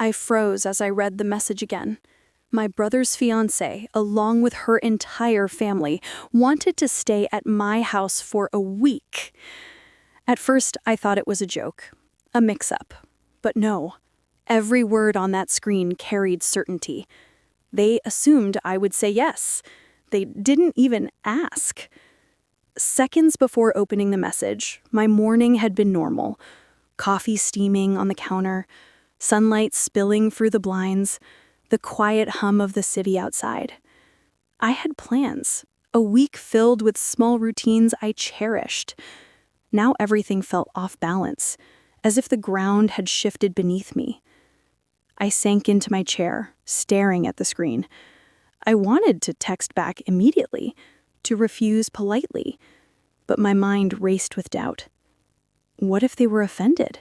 I froze as I read the message again. My brother's fiancée, along with her entire family, wanted to stay at my house for a week. At first, I thought it was a joke, a mix-up. But no, every word on that screen carried certainty. They assumed I would say yes. They didn't even ask. Seconds before opening the message, my morning had been normal. Coffee steaming on the counter, sunlight spilling through the blinds, the quiet hum of the city outside. I had plans, a week filled with small routines I cherished. Now everything felt off balance, as if the ground had shifted beneath me. I sank into my chair, staring at the screen. I wanted to text back immediately, to refuse politely, but my mind raced with doubt. What if they were offended?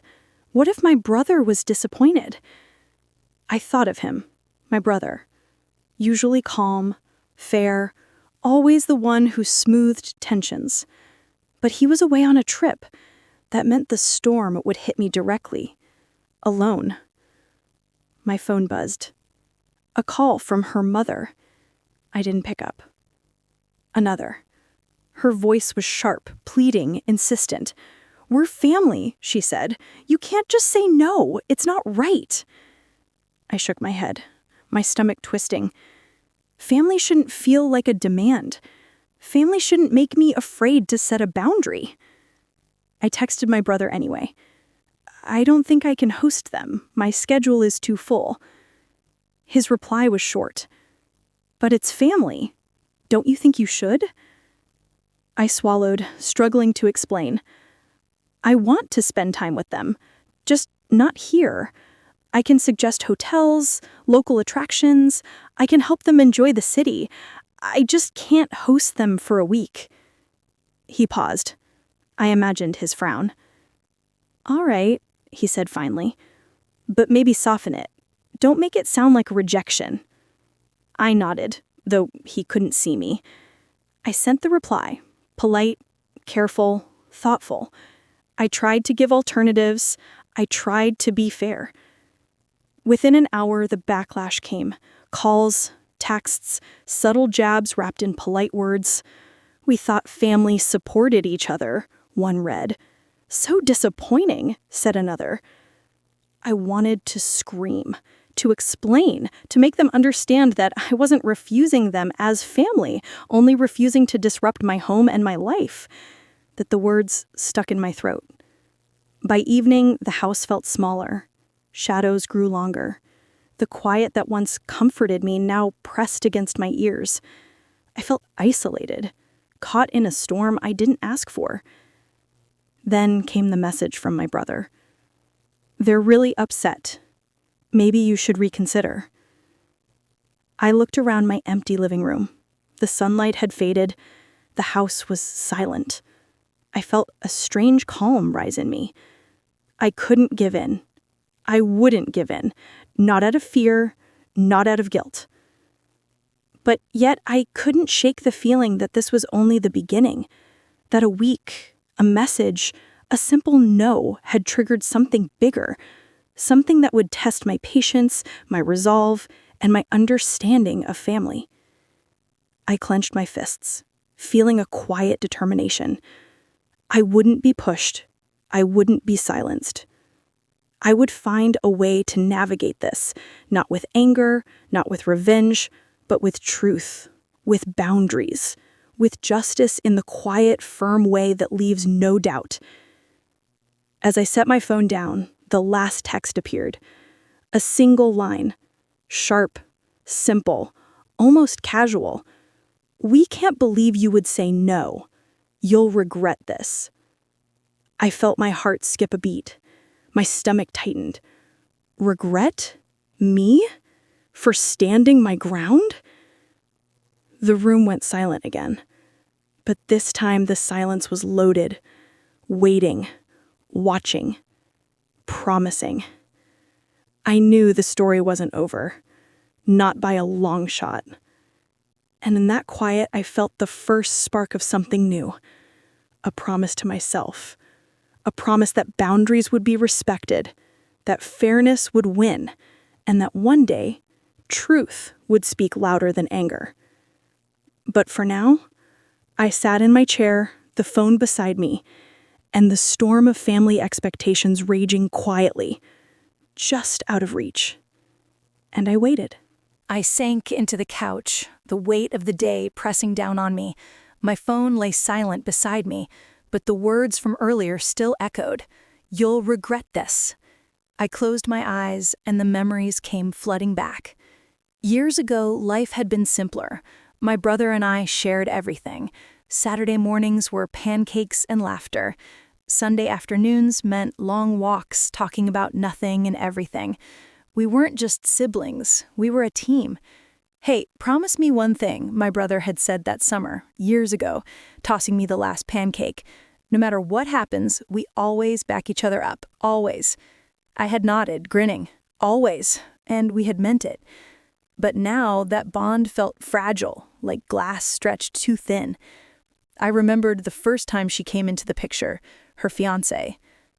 What if my brother was disappointed? I thought of him, my brother. Usually calm, fair, always the one who smoothed tensions. But he was away on a trip. That meant the storm would hit me directly. Alone. My phone buzzed. A call from her mother. I didn't pick up. Another. Her voice was sharp, pleading, insistent. "We're family," she said. "You can't just say no. It's not right." I shook my head, my stomach twisting. Family shouldn't feel like a demand. Family shouldn't make me afraid to set a boundary. I texted my brother anyway. "I don't think I can host them. My schedule is too full." His reply was short. "But it's family. Don't you think you should?" I swallowed, struggling to explain. "I want to spend time with them, just not here. I can suggest hotels, local attractions. I can help them enjoy the city. I just can't host them for a week." He paused. I imagined his frown. "All right," he said finally, "but maybe soften it. Don't make it sound like rejection." I nodded, though he couldn't see me. I sent the reply, polite, careful, thoughtful. I tried to give alternatives. I tried to be fair. Within an hour, the backlash came. Calls, texts, subtle jabs wrapped in polite words. "We thought family supported each other," one read. "So disappointing," said another. I wanted to scream, to explain, to make them understand that I wasn't refusing them as family, only refusing to disrupt my home and my life. That the words stuck in my throat. By evening, the house felt smaller. Shadows grew longer. The quiet that once comforted me now pressed against my ears. I felt isolated, caught in a storm I didn't ask for. Then came the message from my brother. "They're really upset. Maybe you should reconsider." I looked around my empty living room. The sunlight had faded. The house was silent. I felt a strange calm rise in me. I couldn't give in. I wouldn't give in. Not out of fear, not out of guilt. But yet I couldn't shake the feeling that this was only the beginning. That a week, a message, a simple no had triggered something bigger. Something that would test my patience, my resolve, and my understanding of family. I clenched my fists, feeling a quiet determination. I wouldn't be pushed. I wouldn't be silenced. I would find a way to navigate this, not with anger, not with revenge, but with truth, with boundaries, with justice in the quiet, firm way that leaves no doubt. As I set my phone down, the last text appeared. A single line, sharp, simple, almost casual. "We can't believe you would say no. You'll regret this." I felt my heart skip a beat. My stomach tightened. Regret? Me? For standing my ground? The room went silent again. But this time the silence was loaded, waiting, watching, promising. I knew the story wasn't over, not by a long shot. And in that quiet, I felt the first spark of something new. A promise to myself. A promise that boundaries would be respected, that fairness would win, and that one day, truth would speak louder than anger. But for now, I sat in my chair, the phone beside me, and the storm of family expectations raging quietly, just out of reach. And I waited. I sank into the couch, the weight of the day pressing down on me. My phone lay silent beside me, but the words from earlier still echoed. "You'll regret this." I closed my eyes, and the memories came flooding back. Years ago, life had been simpler. My brother and I shared everything. Saturday mornings were pancakes and laughter. Sunday afternoons meant long walks talking about nothing and everything. We weren't just siblings, we were a team. "Hey, promise me one thing," my brother had said that summer, years ago, tossing me the last pancake. "No matter what happens, we always back each other up, always." I had nodded, grinning, always, and we had meant it. But now that bond felt fragile, like glass stretched too thin. I remembered the first time she came into the picture, her fiancé.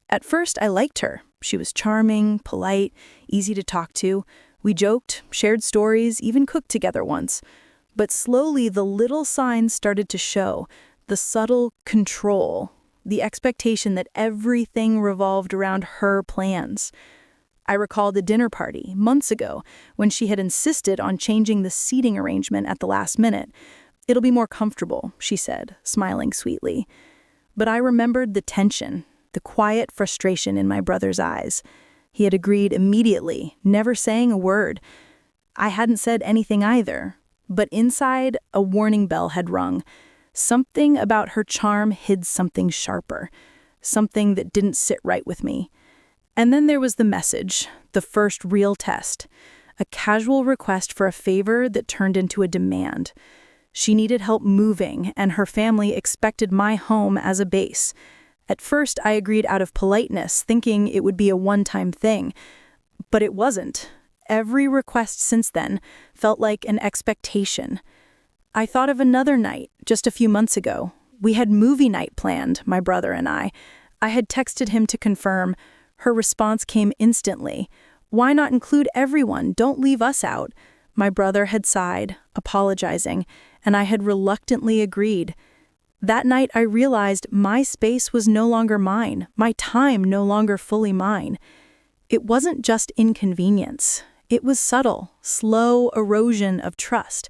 At first, I liked her. She was charming, polite, easy to talk to. We joked, shared stories, even cooked together once. But slowly, the little signs started to show, the subtle control, the expectation that everything revolved around her plans. I recalled a dinner party, months ago, when she had insisted on changing the seating arrangement at the last minute. "It'll be more comfortable," she said, smiling sweetly. But I remembered the tension, the quiet frustration in my brother's eyes. He had agreed immediately, never saying a word. I hadn't said anything either, but inside, a warning bell had rung. Something about her charm hid something sharper, something that didn't sit right with me. And then there was the message, the first real test, a casual request for a favor that turned into a demand. She needed help moving, and her family expected my home as a base. At first, I agreed out of politeness, thinking it would be a one-time thing. But it wasn't. Every request since then felt like an expectation. I thought of another night, just a few months ago. We had movie night planned, my brother and I. I had texted him to confirm. Her response came instantly. "Why not include everyone? Don't leave us out." My brother had sighed, apologizing, and I had reluctantly agreed. That night I realized my space was no longer mine, my time no longer fully mine. It wasn't just inconvenience. It was subtle, slow erosion of trust.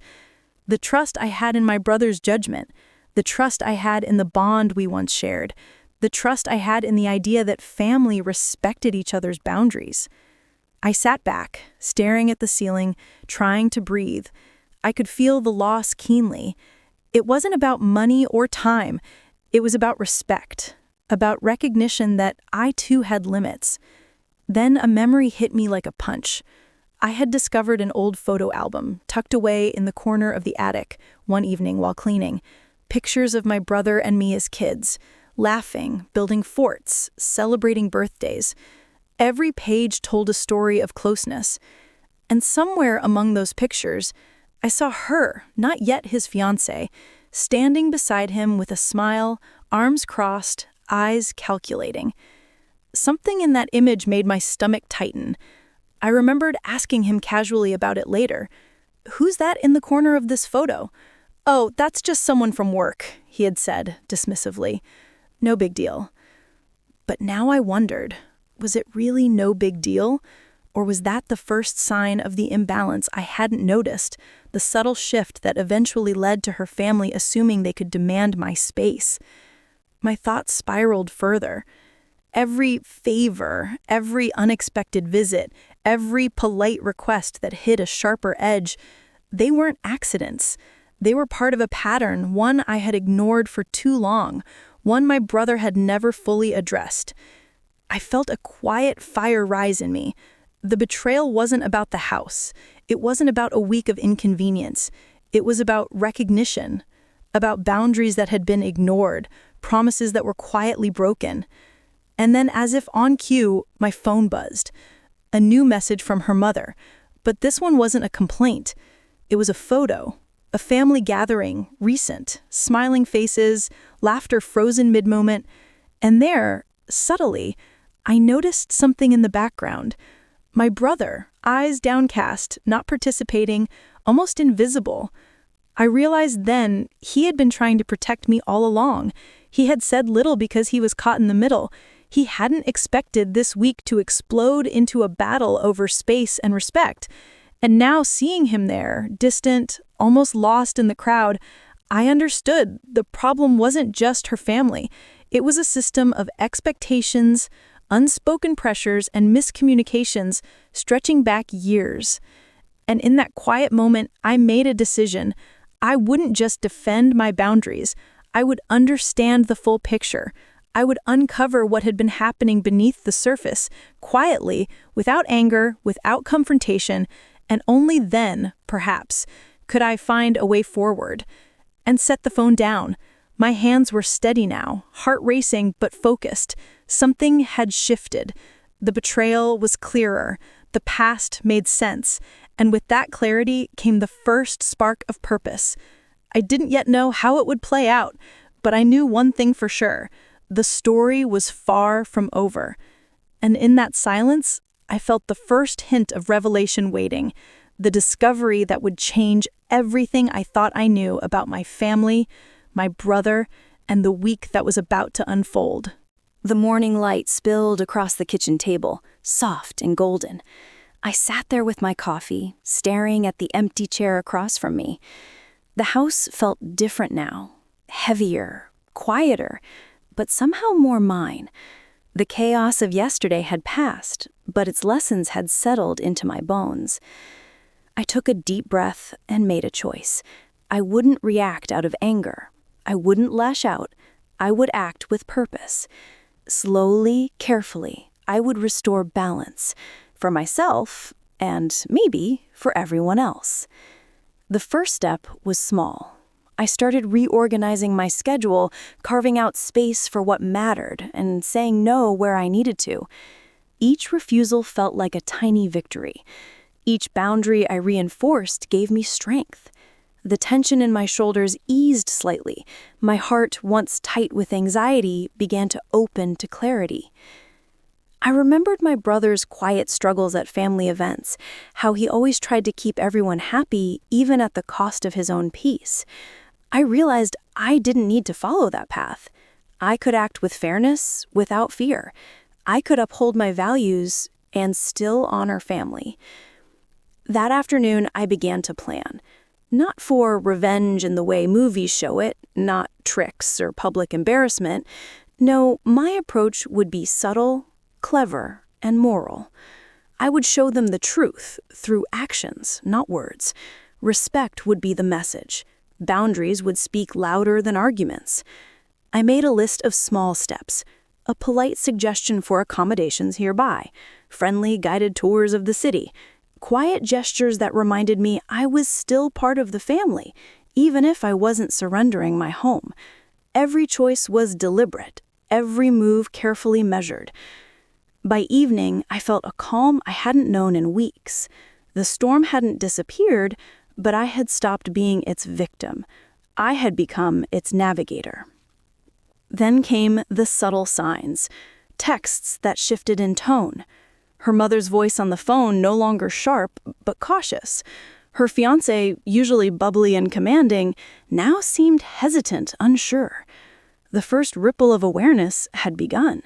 The trust I had in my brother's judgment, the trust I had in the bond we once shared, the trust I had in the idea that family respected each other's boundaries. I sat back, staring at the ceiling, trying to breathe. I could feel the loss keenly. It wasn't about money or time. It was about respect, about recognition that I too had limits. Then a memory hit me like a punch. I had discovered an old photo album tucked away in the corner of the attic one evening while cleaning. Pictures of my brother and me as kids, laughing, building forts, celebrating birthdays. Every page told a story of closeness. And somewhere among those pictures, I saw her, not yet his fiancée, standing beside him with a smile, arms crossed, eyes calculating. Something in that image made my stomach tighten. I remembered asking him casually about it later. "Who's that in the corner of this photo?" "Oh, that's just someone from work," he had said, dismissively. "No big deal." But now I wondered, was it really no big deal? Or was that the first sign of the imbalance I hadn't noticed, the subtle shift that eventually led to her family assuming they could demand my space? My thoughts spiraled further. Every favor, every unexpected visit, every polite request that hit a sharper edge, they weren't accidents. They were part of a pattern, one I had ignored for too long, one my brother had never fully addressed. I felt a quiet fire rise in me. The betrayal wasn't about the house. It wasn't about a week of inconvenience. It was about recognition, about boundaries that had been ignored, promises that were quietly broken. And then, as if on cue, my phone buzzed. A new message from her mother. But this one wasn't a complaint. It was a photo. A family gathering, recent, smiling faces, laughter frozen mid-moment. And there, subtly, I noticed something in the background. My brother, eyes downcast, not participating, almost invisible. I realized then he had been trying to protect me all along. He had said little because he was caught in the middle. He hadn't expected this week to explode into a battle over space and respect. And now seeing him there, distant, almost lost in the crowd, I understood the problem wasn't just her family. It was a system of expectations, unspoken pressures, and miscommunications stretching back years. And in that quiet moment, I made a decision. I wouldn't just defend my boundaries. I would understand the full picture. I would uncover what had been happening beneath the surface, quietly, without anger, without confrontation, and only then, perhaps, could I find a way forward. And set the phone down. My hands were steady now, heart racing but focused. Something had shifted. The betrayal was clearer. The past made sense. And with that clarity came the first spark of purpose. I didn't yet know how it would play out, but I knew one thing for sure. The story was far from over. And in that silence, I felt the first hint of revelation waiting, the discovery that would change everything I thought I knew about my family, my brother, and the week that was about to unfold. The morning light spilled across the kitchen table, soft and golden. I sat there with my coffee, staring at the empty chair across from me. The house felt different now, heavier, quieter, but somehow more mine. The chaos of yesterday had passed, but its lessons had settled into my bones. I took a deep breath and made a choice. I wouldn't react out of anger. I wouldn't lash out. I would act with purpose. Slowly, carefully, I would restore balance for myself and maybe for everyone else. The first step was small. I started reorganizing my schedule, carving out space for what mattered, and saying no where I needed to. Each refusal felt like a tiny victory. Each boundary I reinforced gave me strength. The tension in my shoulders eased slightly. My heart, once tight with anxiety, began to open to clarity. I remembered my brother's quiet struggles at family events, how he always tried to keep everyone happy, even at the cost of his own peace. I realized I didn't need to follow that path. I could act with fairness, without fear. I could uphold my values and still honor family. That afternoon, I began to plan. Not for revenge in the way movies show it, not tricks or public embarrassment. No, my approach would be subtle, clever, and moral. I would show them the truth through actions, not words. Respect would be the message. Boundaries would speak louder than arguments. I made a list of small steps, a polite suggestion for accommodations hereby, friendly guided tours of the city, quiet gestures that reminded me I was still part of the family, even if I wasn't surrendering my home. Every choice was deliberate, every move carefully measured. By evening, I felt a calm I hadn't known in weeks. The storm hadn't disappeared, but I had stopped being its victim. I had become its navigator. Then came the subtle signs, texts that shifted in tone. Her mother's voice on the phone no longer sharp, but cautious. Her fiancé, usually bubbly and commanding, now seemed hesitant, unsure. The first ripple of awareness had begun.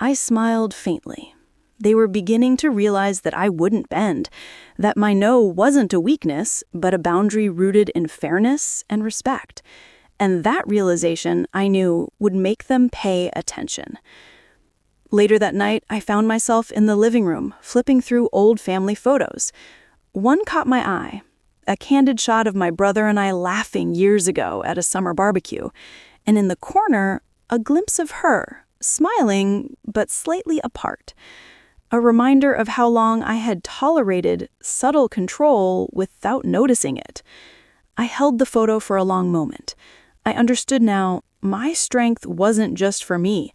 I smiled faintly. They were beginning to realize that I wouldn't bend, that my no wasn't a weakness, but a boundary rooted in fairness and respect. And that realization, I knew, would make them pay attention. Later that night, I found myself in the living room, flipping through old family photos. One caught my eye, a candid shot of my brother and I laughing years ago at a summer barbecue, and in the corner, a glimpse of her, smiling but slightly apart. A reminder of how long I had tolerated subtle control without noticing it. I held the photo for a long moment. I understood now my strength wasn't just for me.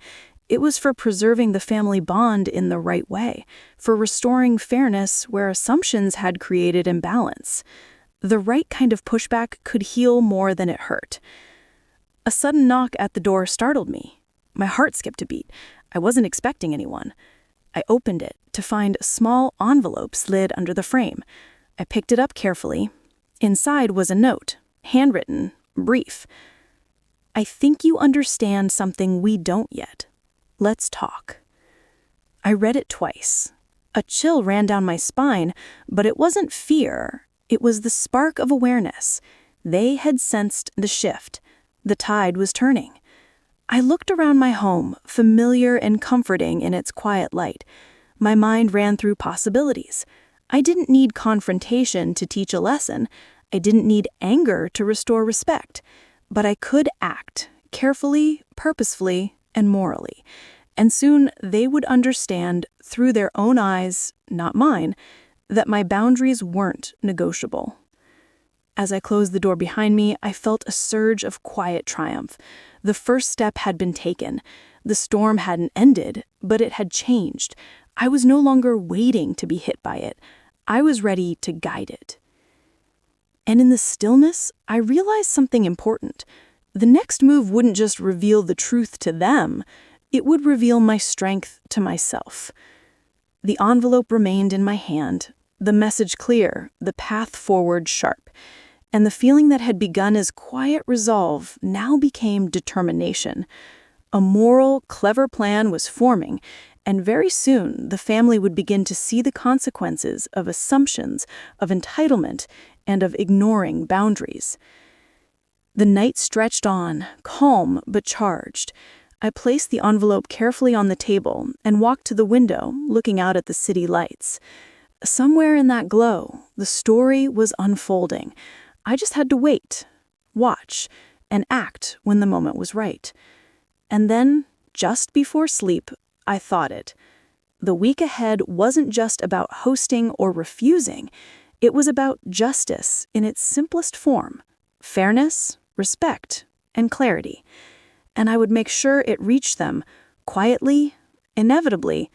It was for preserving the family bond in the right way, for restoring fairness where assumptions had created imbalance. The right kind of pushback could heal more than it hurt. A sudden knock at the door startled me. My heart skipped a beat. I wasn't expecting anyone. I opened it to find a small envelope slid under the frame. I picked it up carefully. Inside was a note, handwritten, brief. "I think you understand something we don't yet. Let's talk." I read it twice. A chill ran down my spine, but it wasn't fear. It was the spark of awareness. They had sensed the shift. The tide was turning. I looked around my home, familiar and comforting in its quiet light. My mind ran through possibilities. I didn't need confrontation to teach a lesson. I didn't need anger to restore respect. But I could act, carefully, purposefully, and morally. And soon they would understand, through their own eyes, not mine, that my boundaries weren't negotiable. As I closed the door behind me, I felt a surge of quiet triumph. The first step had been taken. The storm hadn't ended, but it had changed. I was no longer waiting to be hit by it. I was ready to guide it. And in the stillness, I realized something important. The next move wouldn't just reveal the truth to them. It would reveal my strength to myself. The envelope remained in my hand, the message clear, the path forward sharp. And the feeling that had begun as quiet resolve now became determination. A moral, clever plan was forming, and very soon the family would begin to see the consequences of assumptions, of entitlement, and of ignoring boundaries. The night stretched on, calm but charged. I placed the envelope carefully on the table and walked to the window, looking out at the city lights. Somewhere in that glow, the story was unfolding. I just had to wait, watch, and act when the moment was right. And then, just before sleep, I thought it. The week ahead wasn't just about hosting or refusing. It was about justice in its simplest form: fairness, respect, and clarity. And I would make sure it reached them quietly, inevitably,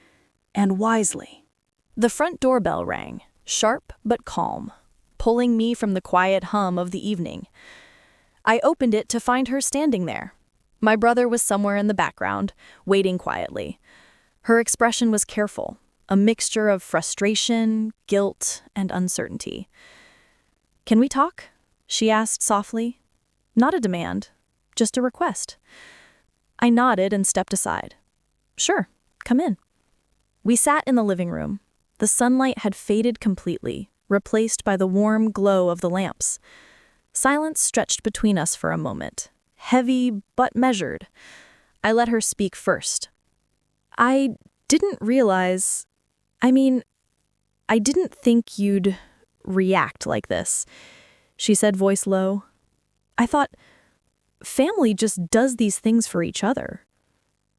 and wisely. The front doorbell rang, sharp but calm, pulling me from the quiet hum of the evening. I opened it to find her standing there. My brother was somewhere in the background, waiting quietly. Her expression was careful, a mixture of frustration, guilt, and uncertainty. "Can we talk?" she asked softly. Not a demand, just a request. I nodded and stepped aside. "Sure, come in." We sat in the living room. The sunlight had faded completely, replaced by the warm glow of the lamps. Silence stretched between us for a moment, heavy but measured. I let her speak first. "I didn't realize... I didn't think you'd react like this," she said, voice low. "I thought family just does these things for each other."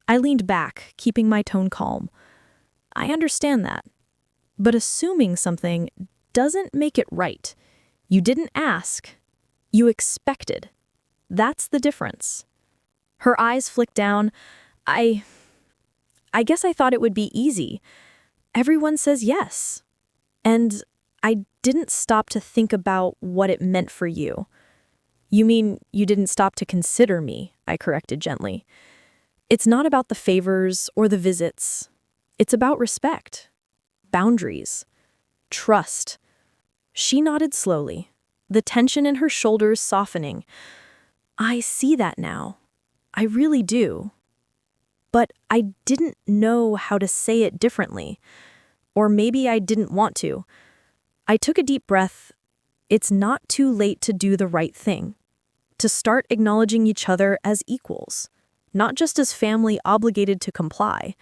I leaned back, keeping my tone calm. "I understand that. But assuming something doesn't make it right. You didn't ask. You expected. That's the difference." Her eyes flicked down. I guess I thought it would be easy. Everyone says yes. And I didn't stop to think about what it meant for you." "You mean you didn't stop to consider me?" I corrected gently. "It's not about the favors or the visits. It's about respect, boundaries, trust." She nodded slowly, the tension in her shoulders softening. "I see that now. I really do. But I didn't know how to say it differently. Or maybe I didn't want to." I took a deep breath. It's not too late to do the right thing. To start acknowledging each other as equals, not just as family obligated to comply.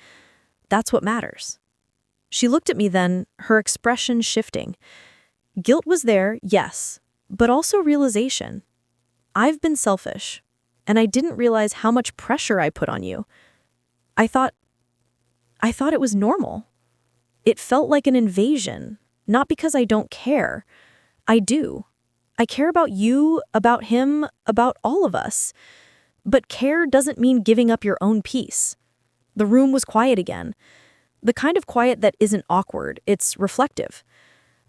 That's what matters. She looked at me then, her expression shifting. Guilt was there, yes, but also realization. I've been selfish, and I didn't realize how much pressure I put on you. I thought it was normal. It felt like an invasion, not because I don't care. I do. I care about you, about him, about all of us. But care doesn't mean giving up your own peace. The room was quiet again. The kind of quiet that isn't awkward, it's reflective.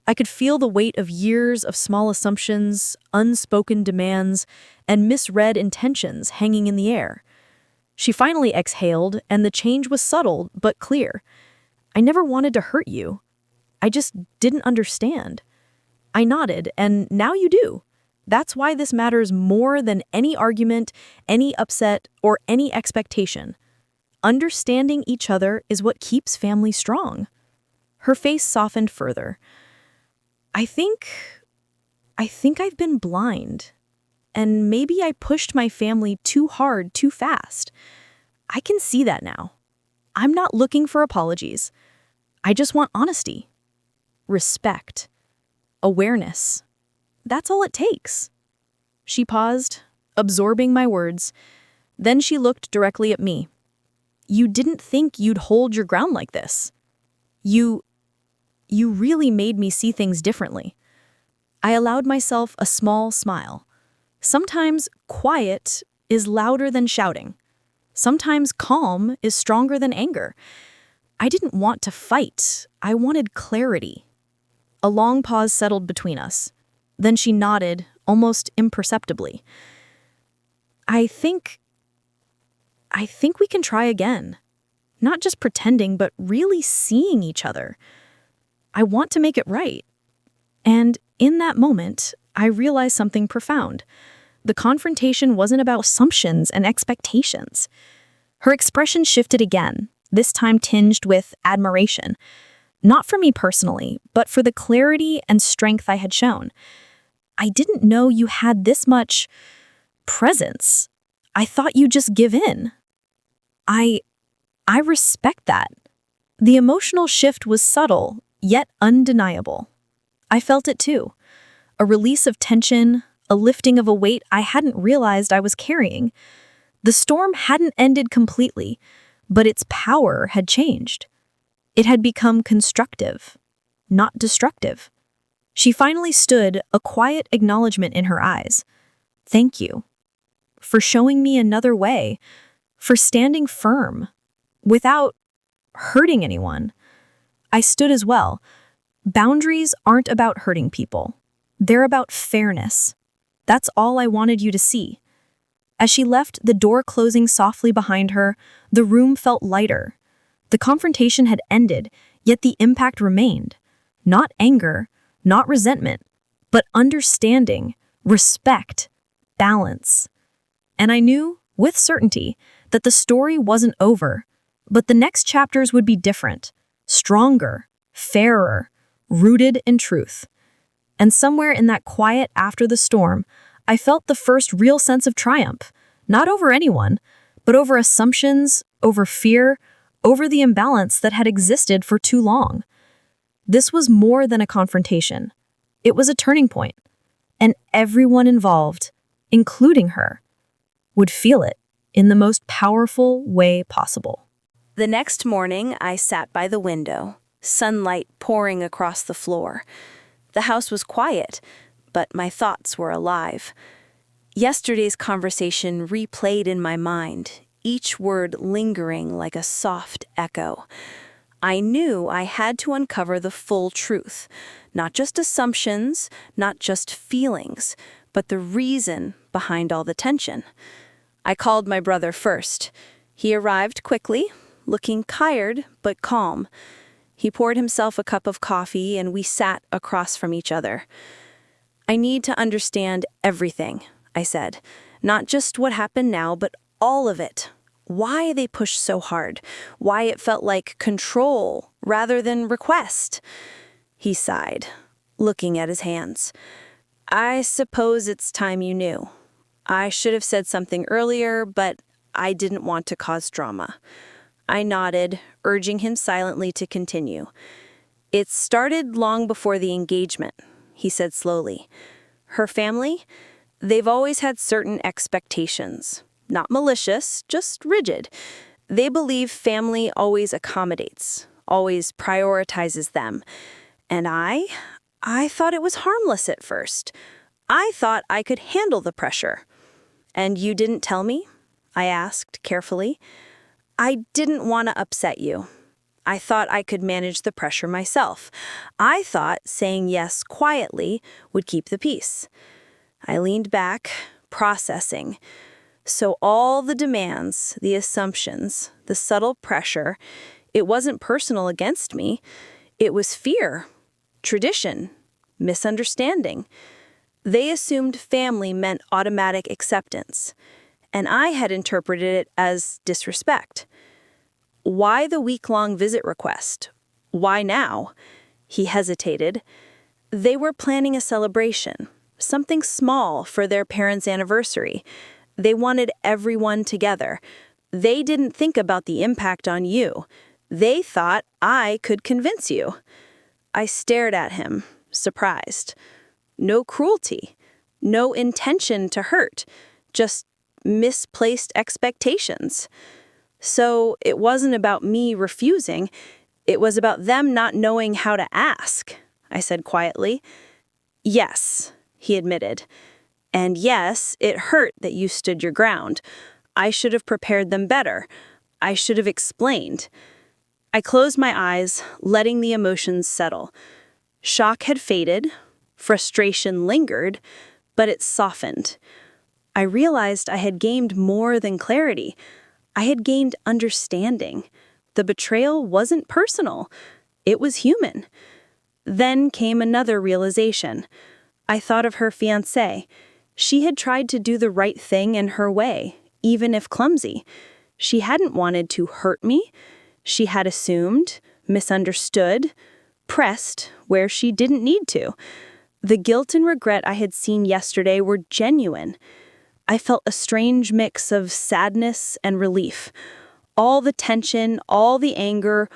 I could feel the weight of years of small assumptions, unspoken demands, and misread intentions hanging in the air. She finally exhaled, and the change was subtle but clear. I never wanted to hurt you. I just didn't understand. I nodded, and now you do. That's why this matters more than any argument, any upset, or any expectation. Understanding each other is what keeps family strong. Her face softened further. I think I've been blind. And maybe I pushed my family too hard, too fast. I can see that now. I'm not looking for apologies. I just want honesty, respect, awareness. That's all it takes. She paused, absorbing my words. Then she looked directly at me. You didn't think you'd hold your ground like this. You really made me see things differently. I allowed myself a small smile. Sometimes quiet is louder than shouting. Sometimes calm is stronger than anger. I didn't want to fight. I wanted clarity. A long pause settled between us. Then she nodded, almost imperceptibly. I think we can try again. Not just pretending, but really seeing each other. I want to make it right. And in that moment, I realized something profound. The confrontation wasn't about assumptions and expectations. Her expression shifted again, this time tinged with admiration. Not for me personally, but for the clarity and strength I had shown. I didn't know you had this much presence. I thought you'd just give in. I respect that. The emotional shift was subtle, yet undeniable. I felt it too. A release of tension, a lifting of a weight I hadn't realized I was carrying. The storm hadn't ended completely, but its power had changed. It had become constructive, not destructive. She finally stood, a quiet acknowledgement in her eyes. Thank you. For showing me another way. For standing firm. Without hurting anyone. I stood as well. Boundaries aren't about hurting people. They're about fairness. That's all I wanted you to see. As she left, the door closing softly behind her, the room felt lighter. The confrontation had ended, yet the impact remained. Not anger, not resentment, but understanding, respect, balance. And I knew, with certainty, that the story wasn't over, but the next chapters would be different, stronger, fairer, rooted in truth. And somewhere in that quiet after the storm, I felt the first real sense of triumph, not over anyone, but over assumptions, over fear, over the imbalance that had existed for too long. This was more than a confrontation. It was a turning point, and everyone involved, including her, would feel it in the most powerful way possible. The next morning, I sat by the window, sunlight pouring across the floor. The house was quiet, but my thoughts were alive. Yesterday's conversation replayed in my mind, each word lingering like a soft echo. I knew I had to uncover the full truth, not just assumptions, not just feelings, but the reason behind all the tension. I called my brother first. He arrived quickly, looking tired but calm. He poured himself a cup of coffee and we sat across from each other. I need to understand everything, I said. Not just what happened now, but all of it. Why they pushed so hard. Why it felt like control rather than request. He sighed, looking at his hands. I suppose it's time you knew. I should have said something earlier, but I didn't want to cause drama. I nodded, urging him silently to continue. It started long before the engagement, he said slowly. Her family, they've always had certain expectations. Not malicious, just rigid. They believe family always accommodates, always prioritizes them. And I thought it was harmless at first. I thought I could handle the pressure. And you didn't tell me? I asked carefully. I didn't want to upset you. I thought I could manage the pressure myself. I thought saying yes quietly would keep the peace. I leaned back, processing. So all the demands, the assumptions, the subtle pressure, It wasn't personal against me. It was fear, tradition, misunderstanding. They assumed family meant automatic acceptance, and I had interpreted it as disrespect. Why the week-long visit request? Why now? He hesitated. They were planning a celebration, something small for their parents' anniversary. They wanted everyone together. They didn't think about the impact on you. They thought I could convince you. I stared at him, surprised. No cruelty, no intention to hurt, just misplaced expectations. So it wasn't about me refusing, it was about them not knowing how to ask, I said quietly. Yes, he admitted. And yes, it hurt that you stood your ground. I should have prepared them better. I should have explained. I closed my eyes, letting the emotions settle. Shock had faded, frustration lingered, but it softened. I realized I had gained more than clarity. I had gained understanding. The betrayal wasn't personal. It was human. Then came another realization. I thought of her fiancé. She had tried to do the right thing in her way, even if clumsy. She hadn't wanted to hurt me. She had assumed, misunderstood, pressed where she didn't need to. The guilt and regret I had seen yesterday were genuine. I felt a strange mix of sadness and relief. All the tension, all the anger,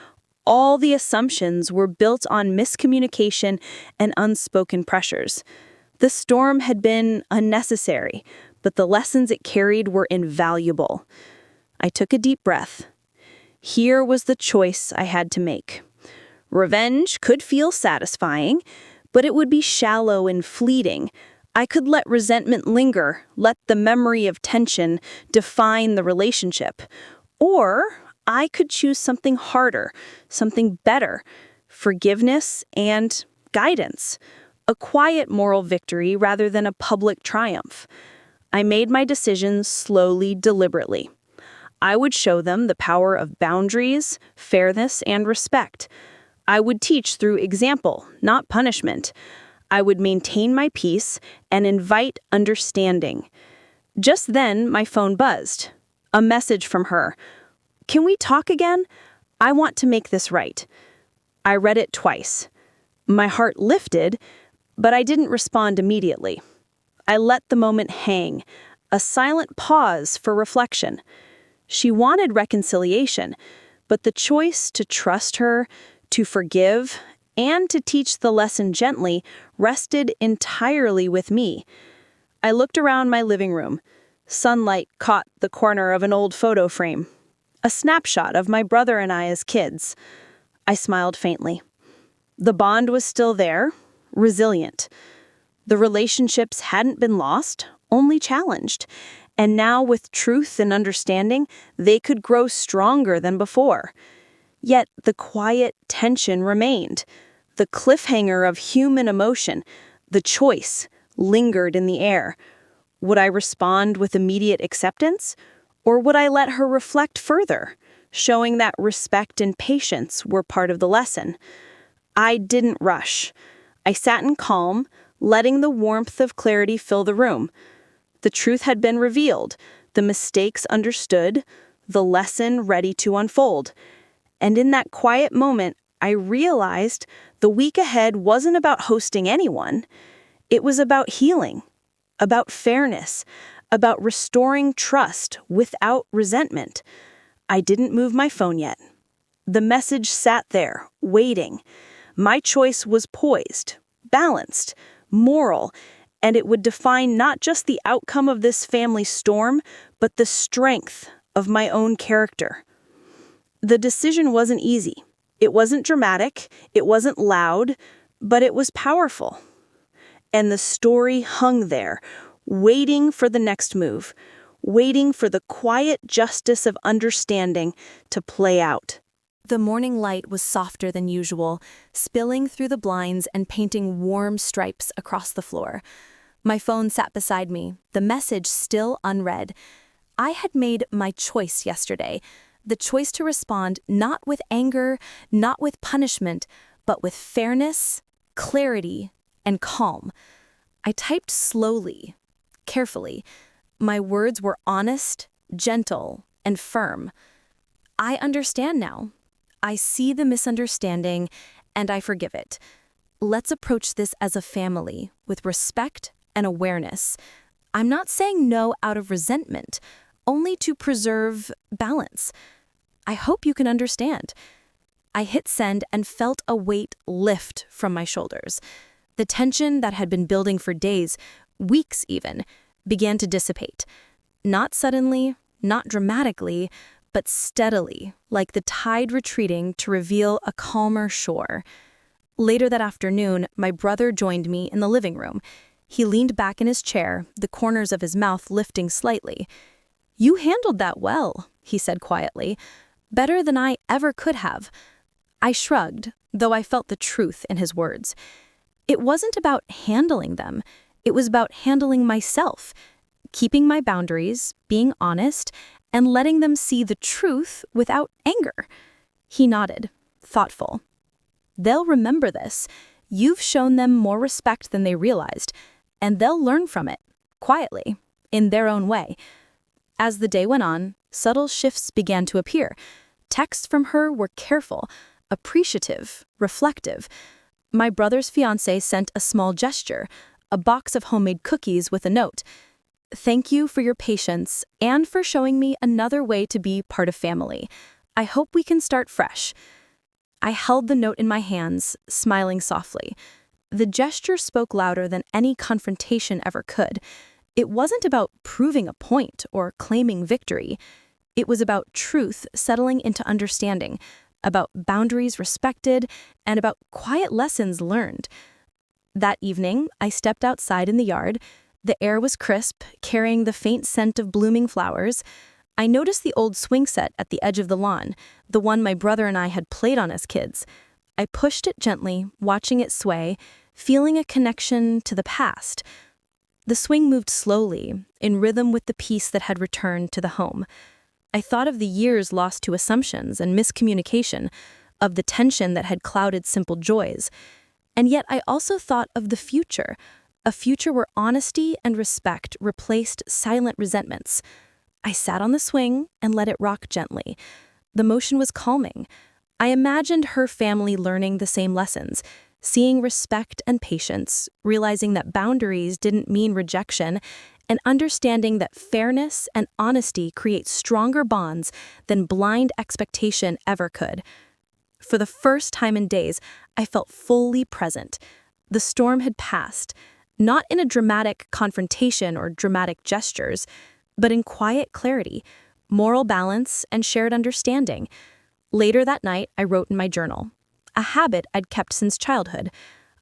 all the assumptions were built on miscommunication and unspoken pressures. The storm had been unnecessary, but the lessons it carried were invaluable. I took a deep breath. Here was the choice I had to make. Revenge could feel satisfying, but it would be shallow and fleeting. I could let resentment linger, let the memory of tension define the relationship. Or I could choose something harder, something better, forgiveness and guidance, a quiet moral victory rather than a public triumph. I made my decisions slowly, deliberately. I would show them the power of boundaries, fairness, and respect. I would teach through example, not punishment. I would maintain my peace and invite understanding. Just then, my phone buzzed. A message from her. "Can we talk again? I want to make this right." I read it twice. My heart lifted, but I didn't respond immediately. I let the moment hang, a silent pause for reflection. She wanted reconciliation, but the choice to trust her, to forgive, and to teach the lesson gently rested entirely with me. I looked around my living room. Sunlight caught the corner of an old photo frame. A snapshot of my brother and I as kids. I smiled faintly. The bond was still there, resilient. The relationships hadn't been lost, only challenged. And now, with truth and understanding, they could grow stronger than before. Yet the quiet tension remained. The cliffhanger of human emotion, the choice, lingered in the air. Would I respond with immediate acceptance? Or would I let her reflect further, showing that respect and patience were part of the lesson? I didn't rush. I sat in calm, letting the warmth of clarity fill the room. The truth had been revealed, the mistakes understood, the lesson ready to unfold. And in that quiet moment, I realized the week ahead wasn't about hosting anyone. It was about healing, about fairness, about restoring trust without resentment. I didn't move my phone yet. The message sat there, waiting. My choice was poised, balanced, moral, and it would define not just the outcome of this family storm, but the strength of my own character. The decision wasn't easy. It wasn't dramatic. It wasn't loud, but it was powerful. And the story hung there, waiting for the next move, waiting for the quiet justice of understanding to play out. The morning light was softer than usual, spilling through the blinds and painting warm stripes across the floor. My phone sat beside me, the message still unread. I had made my choice yesterday, the choice to respond not with anger, not with punishment, but with fairness, clarity, and calm. I typed slowly, carefully. My words were honest, gentle, and firm. I understand now. I see the misunderstanding, and I forgive it. Let's approach this as a family, with respect and awareness. I'm not saying no out of resentment, only to preserve balance. I hope you can understand. I hit send and felt a weight lift from my shoulders. The tension that had been building for days, weeks even, began to dissipate. Not suddenly, not dramatically, but steadily, like the tide retreating to reveal a calmer shore. Later that afternoon, my brother joined me in the living room. He leaned back in his chair, the corners of his mouth lifting slightly. "You handled that well," he said quietly. "Better than I ever could have." I shrugged, though I felt the truth in his words. It wasn't about handling them. It was about handling myself, keeping my boundaries, being honest, and letting them see the truth without anger. He nodded, thoughtful. "They'll remember this. You've shown them more respect than they realized, and they'll learn from it, quietly, in their own way." As the day went on, subtle shifts began to appear. Texts from her were careful, appreciative, reflective. My brother's fiancée sent a small gesture, a box of homemade cookies with a note. "Thank you for your patience and for showing me another way to be part of family. I hope we can start fresh." I held the note in my hands, smiling softly. The gesture spoke louder than any confrontation ever could. It wasn't about proving a point or claiming victory. It was about truth settling into understanding, about boundaries respected, and about quiet lessons learned. That evening, I stepped outside in the yard. The air was crisp, carrying the faint scent of blooming flowers. I noticed the old swing set at the edge of the lawn, the one my brother and I had played on as kids. I pushed it gently, watching it sway, feeling a connection to the past. The swing moved slowly, in rhythm with the peace that had returned to the home. I thought of the years lost to assumptions and miscommunication, of the tension that had clouded simple joys. And yet I also thought of the future, a future where honesty and respect replaced silent resentments. I sat on the swing and let it rock gently. The motion was calming. I imagined her family learning the same lessons, seeing respect and patience, realizing that boundaries didn't mean rejection, and understanding that fairness and honesty create stronger bonds than blind expectation ever could. For the first time in days, I felt fully present. The storm had passed, not in a dramatic confrontation or dramatic gestures, but in quiet clarity, moral balance, and shared understanding. Later that night, I wrote in my journal, a habit I'd kept since childhood.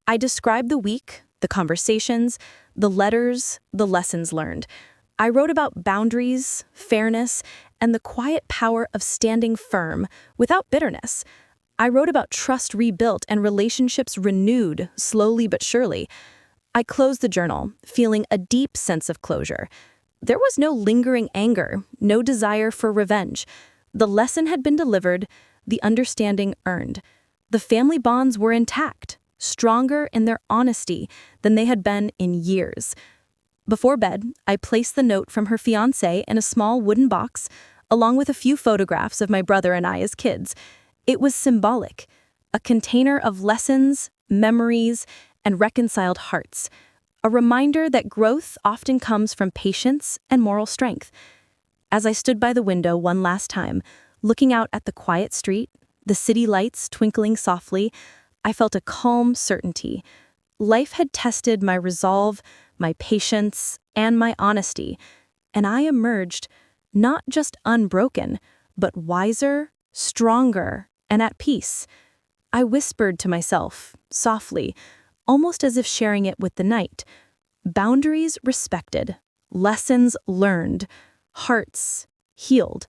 I described the week, the conversations, the letters, the lessons learned. I wrote about boundaries, fairness, and the quiet power of standing firm without bitterness. I wrote about trust rebuilt and relationships renewed, slowly but surely. I closed the journal, feeling a deep sense of closure. There was no lingering anger, no desire for revenge. The lesson had been delivered, the understanding earned. The family bonds were intact, stronger in their honesty than they had been in years. Before bed, I placed the note from her fiancé in a small wooden box, along with a few photographs of my brother and I as kids. It was symbolic, a container of lessons, memories, and reconciled hearts. A reminder that growth often comes from patience and moral strength. As I stood by the window one last time, looking out at the quiet street, the city lights twinkling softly, I felt a calm certainty. Life had tested my resolve, my patience, and my honesty, and I emerged not just unbroken, but wiser, stronger, and at peace. I whispered to myself, softly, almost as if sharing it with the night. Boundaries respected, lessons learned, hearts healed.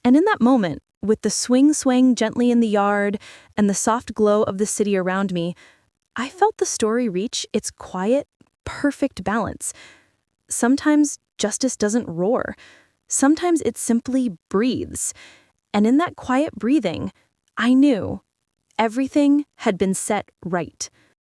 And in that moment, with the swing swaying gently in the yard and the soft glow of the city around me, I felt the story reach its quiet, perfect balance. Sometimes justice doesn't roar. Sometimes it simply breathes. And in that quiet breathing, I knew everything had been set right.